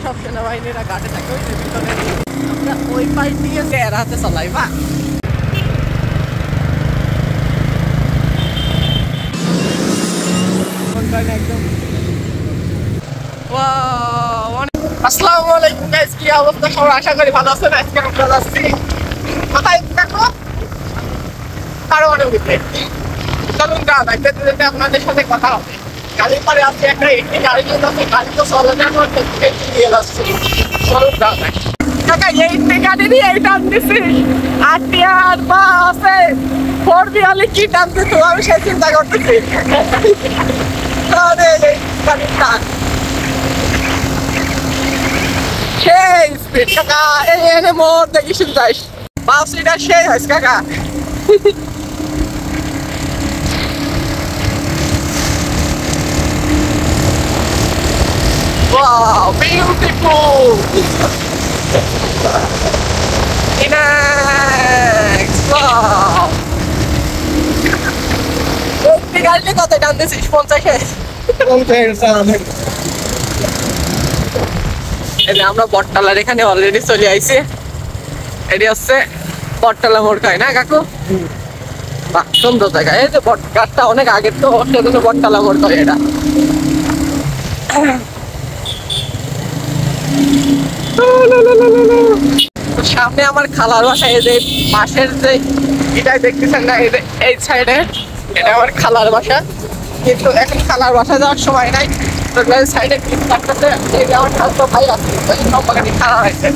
সব সেনাবাহিনীরা ঘাটে থাকে ওই যে ভিতরে আমরা ওই পাইপ দিয়ে এর হাতে চালাই বা আসসালামু আলাইকুম গাইস, কি অবস্থা সবার? আশা করি ভালো আছেন। আজকে আমরা যাচ্ছি কোথায় দেখো কারওয়ানের ভিতরে। চলুন যাওয়া যাক, যেতে যেতে আপনাদের সাথে কথা হবে। গাড়ি পরে আছে একটা একটি গাড়ি নিয়ে যাচ্ছে, গাড়ি তো চলে না, নিয়ে যাচ্ছে। চলুন যাওয়া যাক। কাকা এইটি গাড়ি নিয়ে এই টান দিছি, আর বা আছে ফোর বিয়ালি কি টান দিত আমি সেই চিন্তা করতেছি। গাড়ির টান সেই স্পিড কাকা, এই এনে মোর দেখি শুনতাইস 5 লিটার সেই হয়েছে কাকা। Wow, beautiful! Inax! Wow! এই গাড়িতে কত টান দিছিস? 50-এ? 50 এই যে আমরা বটতলার এখানে অলরেডি চলে আইছি। এটি হচ্ছে বটতলা মোড় খায় না কাকু? বাহ, সুন্দর জায়গা। এই যে বট গাছটা অনেক আগের তো, সেজন্য বটতলা মোড় খায় এটা। সামনে আমার খালার বাসা, এই যে পাশের যে এটাই দেখতেছেন না, এই সাইডে এটা আমার খালার বাসা। কিন্তু এখন খালার বাসা যাওয়ার সময় নাই, সাইডে আমার খালতো ভাই আছে, খালা হয়েছে।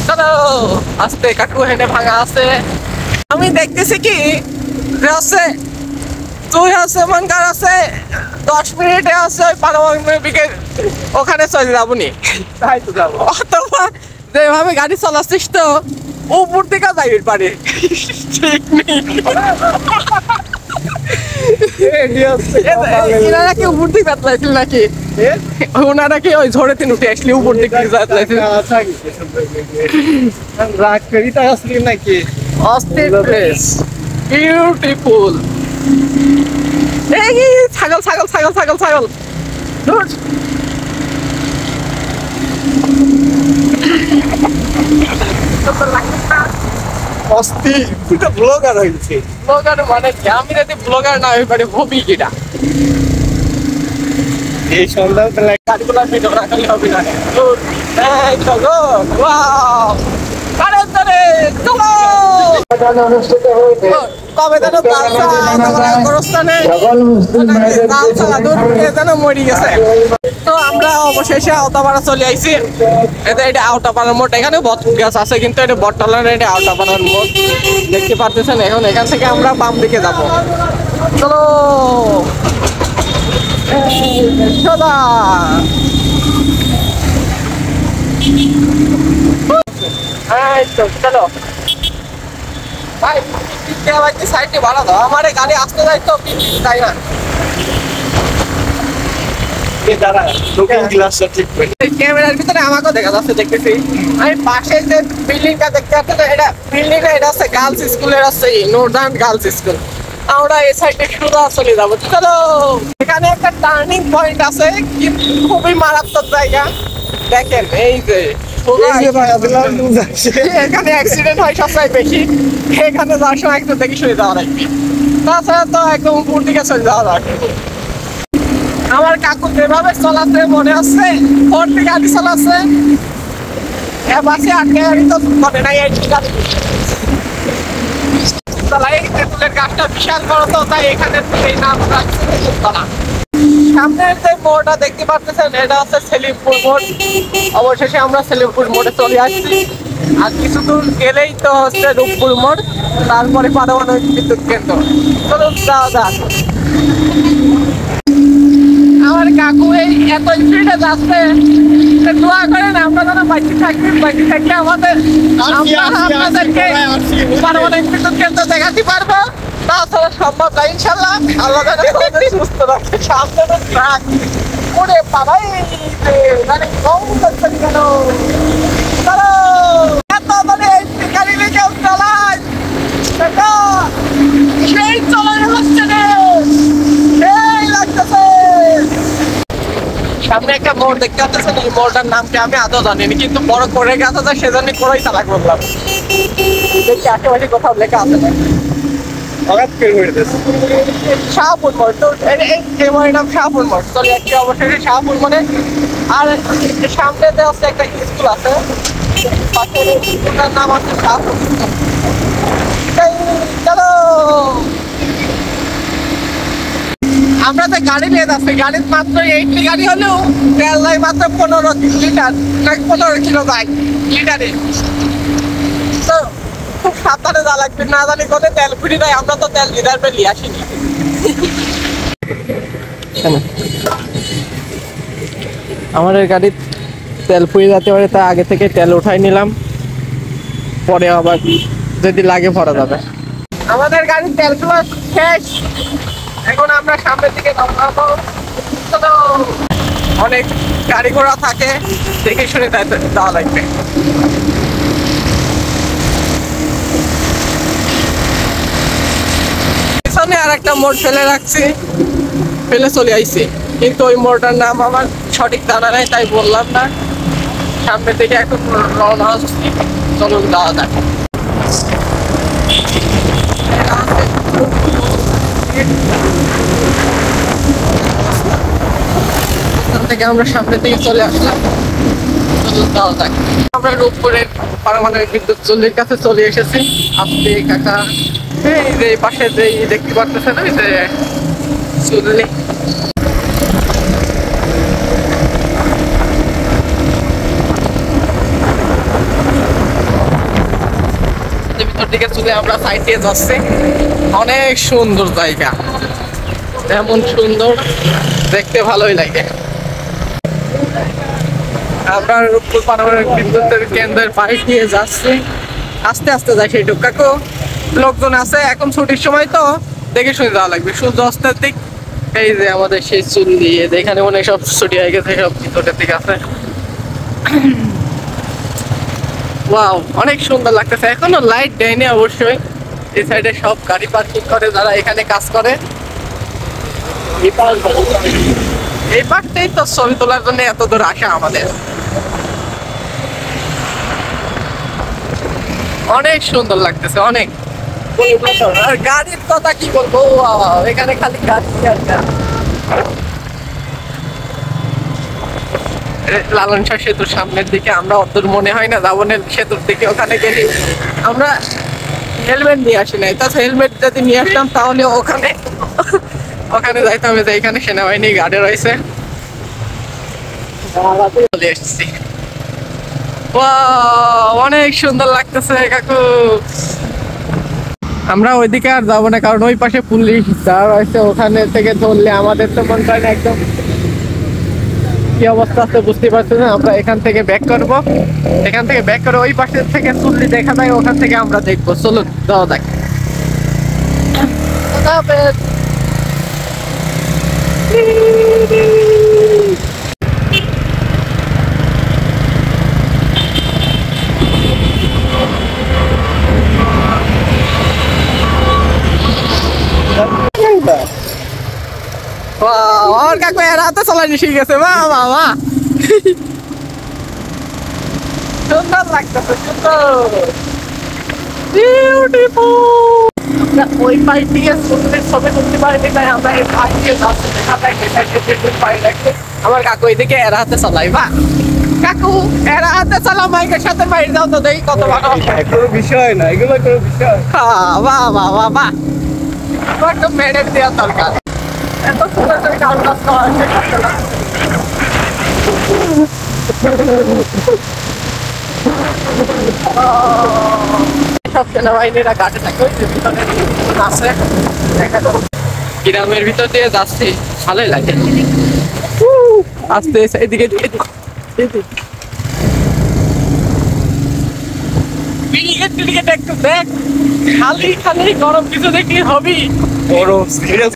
চলো আস্তে কাকু, হেনে ভাঙা আছে। আমি দেখতেছি কি আছে 2 আছে মনকার আছে 10 মিনিটে আছে ওই পারমাণবিকের ওখানে চলে যাবো নি। তাই তো যাবো, অথবা যেভাবে গাড়ি চালাচ্ছিস তো উপর দিকে যাইবে পারে, ঠিক নেই। এনারা কি উপর দিকে বাতলাইছিল নাকি? ওনারা কি ওই ঝড়ে তিন উঠে আসলে উপর দিকে বাতলাইছিল নাকি? অস্থির প্লেস, বিউটিফুল। এই ছাগল ছাগল ছাগল ছাগল ছাগল দূর। অস্থির, তুই তো ব্লগার হয়েছে। ব্লগার মানে কি? আমি যদি ব্লগার না হয়ে পারি হবি কিটা? এই সন্ধ্যাবেলায় গাড়িগুলা ভিডিও রাখলে হবি না। এই চলো, ওয়াও কবে যেন গোরস্থানে মরি গেছে। তো আমরা অবশেষে আওতাপাড়া চলে আইছি। এটা আওতাপাড়ার মোড়, এখানে বট গাছ আছে কিন্তু এটা বটতলার, এটা আওতাপাড়ার মোড় দেখতে পারতেছেন। এখন এখান থেকে আমরা বাম দিকে যাব। চলো সোজা। চলো ভাই, সাইডে ভাড়া দাও, আমার গাড়ি আসতে যাই তো তাই না। ক্যামেরার ভিতরে আমাকেও দেখা যাচ্ছে, দেখতেছি আমি পাশে যে বিল্ডিংটা দেখতে পাচ্ছি, এটা বিল্ডিংটা এটা হচ্ছে গার্লস স্কুলের, আছে নর্দার্ন গার্লস স্কুল। আমরা এই সাইডে সোজা চলে যাবো। চলো, এখানে একটা টার্নিং পয়েন্ট আছে, খুবই মারাত্মক জায়গা। দেখেন এই যে এখানে অ্যাক্সিডেন্ট হয় সবসময় বেশি, এখানে যাওয়ার সময় একটু দেখে শুনে যাওয়া লাগবে, তাছাড়া তো একদম উপর দিকে চলে যাওয়া লাগবে। আমার কাকু যেভাবে চলাচ্ছে মনে হচ্ছে ভর্তি গাড়ি চালাচ্ছে, বাসে আটকে গাড়ি তো মনে নাই। তেঁতুলের গাছটা বিশাল বড় তো, তাই এখানে এই নাম রাখছে তেঁতুলতলা। সামনের যে মোড়টা দেখতে পাচ্ছেন এটা হচ্ছে সেলিমপুর মোড়। অবশেষে আমরা সেলিমপুর মোড়ে চলে আসছি, আর কিছু দূর গেলেই তো হচ্ছে রূপপুর মোড়, তারপরে পারমাণবিক বিদ্যুৎ কেন্দ্র। চলুন যাওয়া যাক। আমার কাকু এই এত স্পিডে যাচ্ছে, দোয়া করেন আমরা যেন বাইকে থাকলে আমাদের আপনাদেরকে পারমাণবিক বিদ্যুৎ কেন্দ্র দেখাতে পারবো। তাছাড়া সম্ভব না ইনশাল্লাহ। আল্লাহ সুস্থ রাখে। সামনে ট্রাক ওরে বাবাই মানে কম করছেন কেন? চলো এত মানে গাড়ি নিয়ে কেউ চালায় সেই চলানো হচ্ছে না, এই লাগতেছে। সামনে সামনে একটা মোড় দেখতে পাচ্ছেন, এই মোড়টার নাম কি আমি আদৌ জানিনি, কিন্তু বড় করে গেছে তো সেজন্য করেই চালাক বললাম। দেখি আশেপাশে কোথাও লেখা আছে নাকি। হঠাৎ করে হইতেছে শাহপুর মোড়, তো এই মোড়ের নাম শাহপুর মোড়। চলে একটি অবশেষে শাহপুর মোড়ে। আর সামনেতে হচ্ছে একটা স্কুল আছে, পাশের স্কুলটার নাম হচ্ছে শাহপুর। চলো, আমরা তো গাড়ি নিয়ে যাচ্ছি, গাড়ির মাত্র 80 গাড়ি হলেও তেল যায় মাত্র 15 লিটার, 15 কিলো যায় লিটারে। তো খুব সাবধানে যা লাগবে, না জানি কোথায় তেল ফুটি দেয়, আমরা তো তেল লিটার পে নিয়ে আসিনি। আমাদের গাড়ির তেল ফুরিয়ে যেতে পারে, তা আগে থেকে তেল উঠাই নিলাম, পরে আবার যদি লাগে ভরা যাবে। আমাদের গাড়ির তেল ফুরা শেষ, এখন আমরা সামনের দিকে রওনা হবো। অনেক গাড়ি ঘোড়া থাকে, দেখে শুনে যাওয়া লাগবে। পিছনে আর একটা মোড় ফেলে রাখছি, ফেলে চলে আইছি, কিন্তু ওই মোড়টার নাম আমার সঠিক জানা নাই, তাই বললাম না। সামনের দিকে এখন রওনা হচ্ছি, চলুন যাওয়া যাক। থেকে আমরা সামনের দিকে চলে আসলাম, আমরা রূপপুরের পারমাণবিক বিদ্যুৎ চুল্লির কাছে চলে এসেছি। আপনি কাকা এই যে পাশে যে দেখতে পাচ্ছেন ওই যে চুল্লি, ভিতর দিকে চলে আমরা সাইড দিয়ে যাচ্ছি। অনেক সুন্দর জায়গা, এমন সুন্দর দেখতে ভালোই লাগে। আমরা রূপপুর পারমাণবিক বিদ্যুতের কেন্দ্রের পাশ দিয়ে যাচ্ছি, আস্তে আস্তে যাই। সেই কাকু লোকজন আছে, এখন ছুটির সময় তো দেখে শুনে যাওয়া লাগবে। সূর্য অস্তের দিক, এই যে আমাদের সেই চুল্লি, এখানে অনেক সব ছুটি হয়ে গেছে, সব ভিতরের দিকে আছে। ওয়াও, অনেক সুন্দর লাগতেছে। এখনো লাইট দেয়নি অবশ্যই, এই সাইডে সব গাড়ি পার্কিং করে যারা এখানে কাজ করে। এই পার্কটাই তো ছবি তোলার জন্য এত দূর আসা আমাদের। অনেক সুন্দর লাগতেছে, অনেক। আর গাড়ির কথা কি বলবো, এখানে খালি গাড়ি আর গাড়ি। লালন শাহ সেতুর সামনের দিকে আমরা অতদূর মনে হয় না যাবো, সেতুর দিকে ওখানে গেলে আমরা হেলমেট নিয়ে আসি নাই। তাছাড়া হেলমেট যদি নিয়ে আসতাম তাহলে ওখানে যাইতে হবে, যে এখানে সেনাবাহিনী গার্ডে রয়েছে। চলে এসছি, অনেক সুন্দর লাগতেছে কাকু। আমরা ওইদিকে আর যাবো না, কারণ ওই পাশে পুলিশ যারা রয়েছে, ওখানে থেকে ধরলে আমাদের তো মনে হয় না একদম কি অবস্থা আছে বুঝতে পারছি না। আমরা এখান থেকে ব্যাক করবো, এখান থেকে ব্যাক করে ওই পাশে থেকে চুল্লি দেখা যায়, ওখান থেকে আমরা দেখবো। চলুন যাওয়া যাক। আমার কাকু এর হাতে চালানি শিখে গেছে, মা মামা সুন্দর লাগতেছে, সুন্দর বিউটিফুল। আমরা ওই পাশ দিয়ে ছবি তুলতে পারিনি, তাই আমরা এই পাশ দিয়ে যাচ্ছি, আমার কাকু এইদিকে এর হাতে চালাই। বা কাকু এর হাতে চালা, মাইকের সাথে বাইরে যাও তো দেখি কত ভালো। কোনো বিষয় না, এগুলো কোনো বিষয়। বাহ বাহ বাহ বাহ, একটু মেডেল দেওয়ার দরকার। এত সুন্দর করে কাজ করা হয়েছে, সব সেনাবাহিনীরা ঘাটে থাকে, আছে গ্রামের ভিতর দিয়ে যাচ্ছি, ভালোই লাগে। আস্তে এদিকে একটু দেখ, খালি খালি গরম কিছু দেখি হবি গরম সিরিয়াস।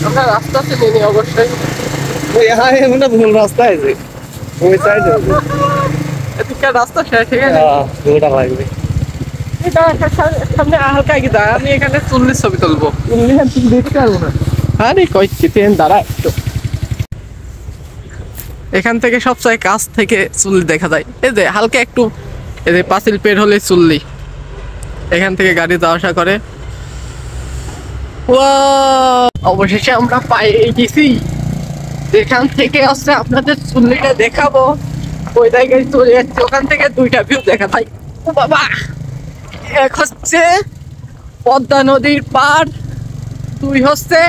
আমরা রাস্তাতে নেই অবশ্যই, यहाँ है ना भूल रास्ता है जी, वो साइड है। এদিককার রাস্তা শেষ হয়ে গেছে। हाँ, दूर लगेगी। আপনি তো সামনে হালকা এগিয়ে দাঁড়া, আমি এখানে চুল্লির ছবি তুলবো। দেখতে পারবো না। আরে কই চিতেন দাঁড়া একটু। এখান থেকে সবচেয়ে কাছ থেকে চুল্লি দেখা যায়, এই যে হালকা একটু, এই যে পাঁচিল পের হলে চুল্লি, এখান থেকে গাড়ি যাওয়া আসা করে। অবশেষে আমরা পেয়ে গেছি যেখান থেকে আসছে আপনাদের চুল্লিটা দেখাবো। ওই জায়গায় চলে যাচ্ছে, ওখান থেকে দুইটা ভিউ দেখা যায়। ও বাবা, এক হচ্ছে পদ্মা নদীর পার, দুই হচ্ছে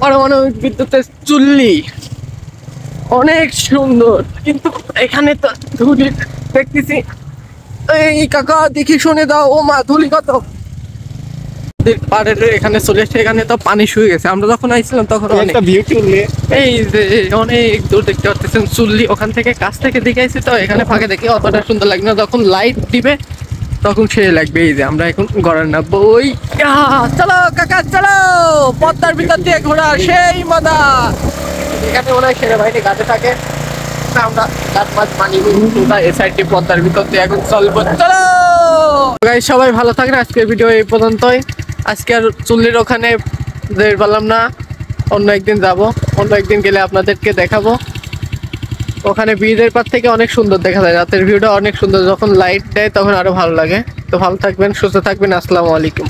পারমাণবিক বিদ্যুতের চুল্লি। অনেক সুন্দর, কিন্তু এখানে তো ধুলি দেখতেছি। এই কাকা দেখি শুনে দাও, ও মা ধুলি কত। পাড়ের এখানে চলে এসে, এখানে তো পানি শুয়ে গেছে। আমরা যখন আইছিলাম তখন অনেক, একটা ভিউ তুললে এই যে অনেক দূর দেখতে পাচ্ছেন চুল্লি, ওখান থেকে কাছ থেকে দেখে আইছি তো এখানে ফাঁকে দেখে অতটা সুন্দর লাগবে না, যখন লাইট দিবে তখন সে লাগবে। এই যে আমরা এখন গড়ার নামবো, ওই চলো কাকা চলো, পদ্মার ভিতর দিয়ে ঘোরা সেই মজা। এখানে মনে হয় সেরে বাইরে গাছে থাকে, আমরা গাছ মাছ মানি এই সাইডটি পদ্মার ভিতর দিয়ে এখন চলবো, চলো। গাইস সবাই ভালো থাকেন, আজকের ভিডিও এই পর্যন্তই। আজকে আর চুল্লির ওখানে যেতে পারলাম না, অন্য একদিন যাব, অন্য একদিন গেলে আপনাদেরকে দেখাবো। ওখানে ব্রিজের পার থেকে অনেক সুন্দর দেখা যায়, রাতের ভিউটা অনেক সুন্দর, যখন লাইট দেয় তখন আরো ভালো লাগে। তো ভালো থাকবেন, সুস্থ থাকবেন, আসসালামু আলাইকুম।